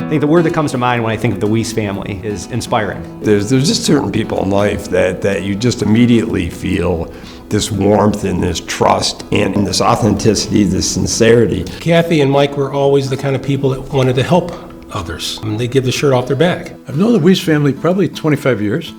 I think the word that comes to mind when I think of the Wiese family is inspiring. There's just certain people in life that you just immediately feel this warmth and this trust and this authenticity, this sincerity. Kathy and Mike were always the kind of people that wanted to help others. They give the shirt off their back. I've known the Wiese family probably 25 years.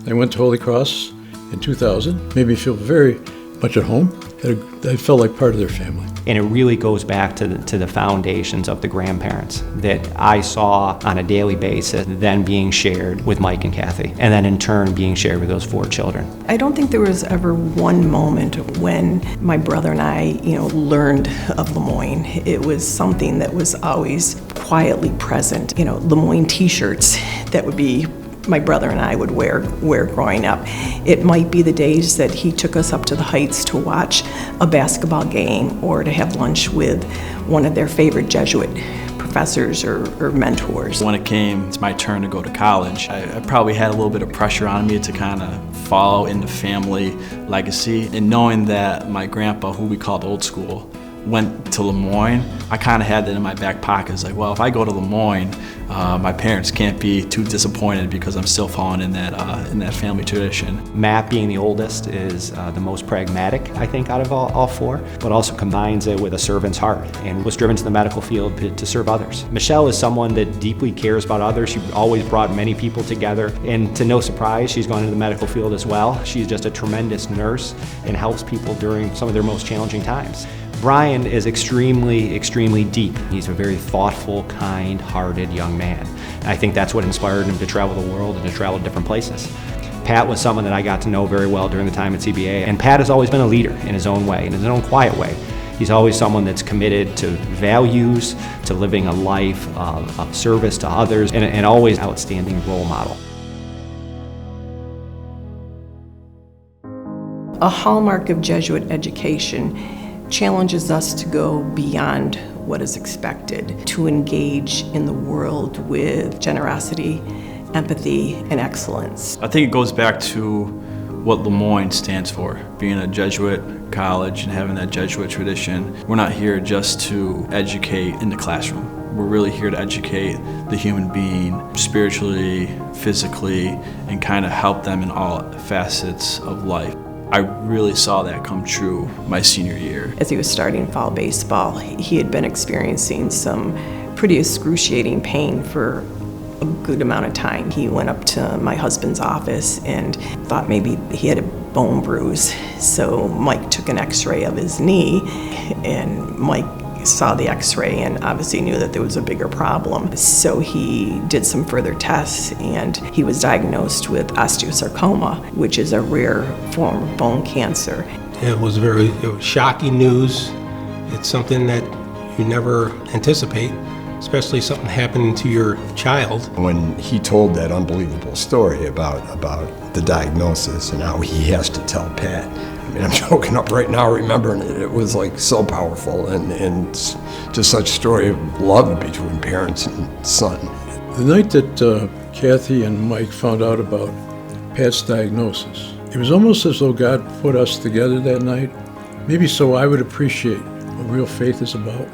I went to Holy Cross in 2000. Made me feel very much at home. I felt like part of their family. And it really goes back to the foundations of the grandparents that I saw on a daily basis, then being shared with Mike and Kathy, and then in turn being shared with those 4 children. I don't think there was ever one moment when my brother and I, learned of Le Moyne. It was something that was always quietly present. Le Moyne t-shirts that would be my brother and I would wear growing up. It might be the days that he took us up to the Heights to watch a basketball game or to have lunch with one of their favorite Jesuit professors or mentors. When it came to my turn to go to college, I probably had a little bit of pressure on me to kind of follow in the family legacy. And knowing that my grandpa, who we called Old School, went to Le Moyne, I kind of had that in my back pocket. It's like, well, if I go to Le Moyne, my parents can't be too disappointed because I'm still following in that family tradition. Matt, being the oldest, is the most pragmatic, I think, out of all 4, but also combines it with a servant's heart and was driven to the medical field to serve others. Michelle is someone that deeply cares about others. She always brought many people together, and to no surprise, she's gone into the medical field as well. She's just a tremendous nurse and helps people during some of their most challenging times. Brian is extremely, extremely deep. He's a very thoughtful, kind-hearted young man. And I think that's what inspired him to travel the world and to travel to different places. Pat was someone that I got to know very well during the time at CBA, and Pat has always been a leader in his own way, in his own quiet way. He's always someone that's committed to values, to living a life of service to others, and always an outstanding role model. A hallmark of Jesuit education challenges us to go beyond what is expected, to engage in the world with generosity, empathy, and excellence. I think it goes back to what Le Moyne stands for, being a Jesuit college and having that Jesuit tradition. We're not here just to educate in the classroom. We're really here to educate the human being spiritually, physically, and kind of help them in all facets of life. I really saw that come true my senior year. As he was starting fall baseball, he had been experiencing some pretty excruciating pain for a good amount of time. He went up to my husband's office and thought maybe he had a bone bruise. So Mike took an x-ray of his knee, and Mike saw the x-ray and obviously knew that there was a bigger problem. So he did some further tests, and he was diagnosed with osteosarcoma, which is a rare form of bone cancer. It was shocking news. It's something that you never anticipate, especially something happening to your child. When he told that unbelievable story about the diagnosis and how he has to tell Pat, I mean, I'm choking up right now remembering it. It was like so powerful and just such a story of love between parents and son. The night that Kathy and Mike found out about Pat's diagnosis, it was almost as though God put us together that night, maybe so I would appreciate what real faith is about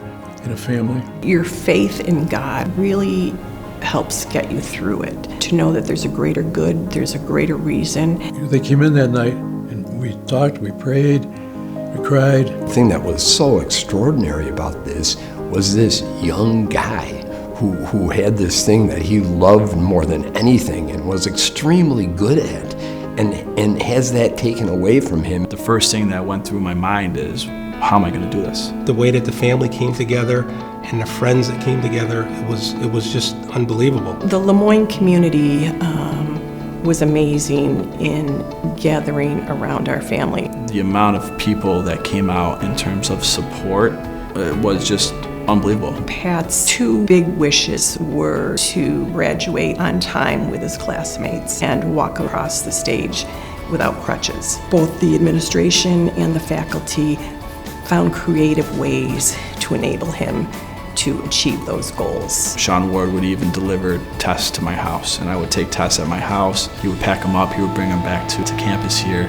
in a family. Your faith in God really helps get you through it. To know that there's a greater good, there's a greater reason. They came in that night and we talked, we prayed, we cried. The thing that was so extraordinary about this was this young guy who had this thing that he loved more than anything and was extremely good at, and has that taken away from him. The first thing that went through my mind is, how am I going to do this? The way that the family came together and the friends that came together, it was just unbelievable. The Le Moyne community was amazing in gathering around our family. The amount of people that came out in terms of support was just unbelievable. Pat's two big wishes were to graduate on time with his classmates and walk across the stage without crutches. Both the administration and the faculty found creative ways to enable him to achieve those goals. Sean Ward would even deliver tests to my house, and I would take tests at my house. He would pack them up, he would bring them back to campus here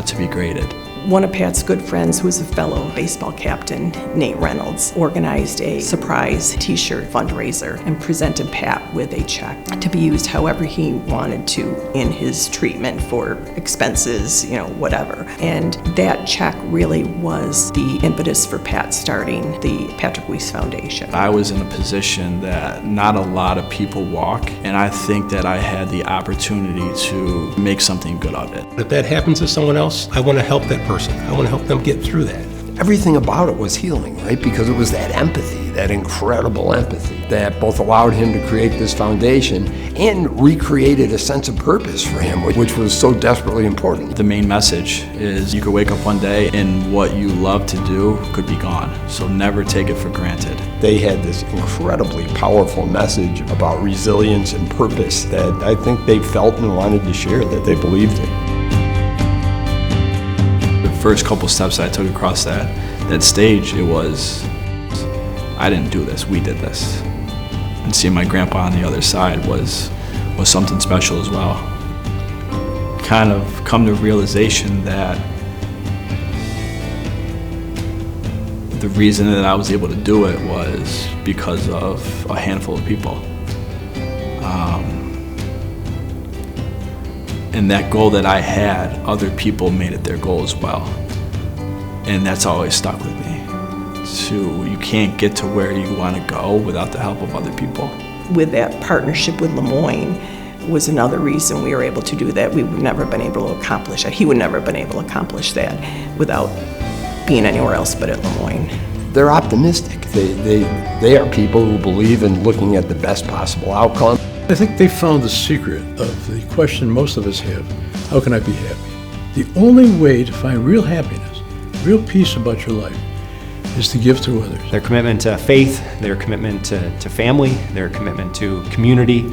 to be graded. One of Pat's good friends, who was a fellow baseball captain, Nate Reynolds, organized a surprise t-shirt fundraiser and presented Pat with a check to be used however he wanted to in his treatment for expenses, whatever. And that check really was the impetus for Pat starting the Patrick Wiese Foundation. I was in a position that not a lot of people walk, and I think that I had the opportunity to make something good of it. If that happens to someone else, I want to help that person. I want to help them get through that. Everything about it was healing, right? Because it was that empathy, that incredible empathy that both allowed him to create this foundation and recreated a sense of purpose for him, which was so desperately important. The main message is you could wake up one day and what you love to do could be gone. So never take it for granted. They had this incredibly powerful message about resilience and purpose that I think they felt and wanted to share, that they believed in. The first couple steps I took across that stage, it was, I didn't do this, we did this. And seeing my grandpa on the other side was something special as well. Kind of come to realization that the reason that I was able to do it was because of a handful of people. And that goal that I had, other people made it their goal as well. And that's always stuck with me. You can't get to where you want to go without the help of other people. With that partnership with Le Moyne was another reason we were able to do that. We would never have been able to accomplish that. He would never have been able to accomplish that without being anywhere else but at Le Moyne. They're optimistic. They are people who believe in looking at the best possible outcome. I think they found the secret of the question most of us have: how can I be happy? The only way to find real happiness, real peace about your life, is to give to others. Their commitment to faith, their commitment to family, their commitment to community,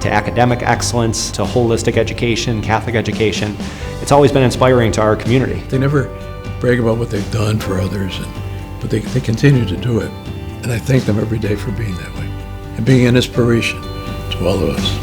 to academic excellence, to holistic education, Catholic education. It's always been inspiring to our community. They never brag about what they've done for others, but they continue to do it. And I thank them every day for being that way and being an inspiration to all of us.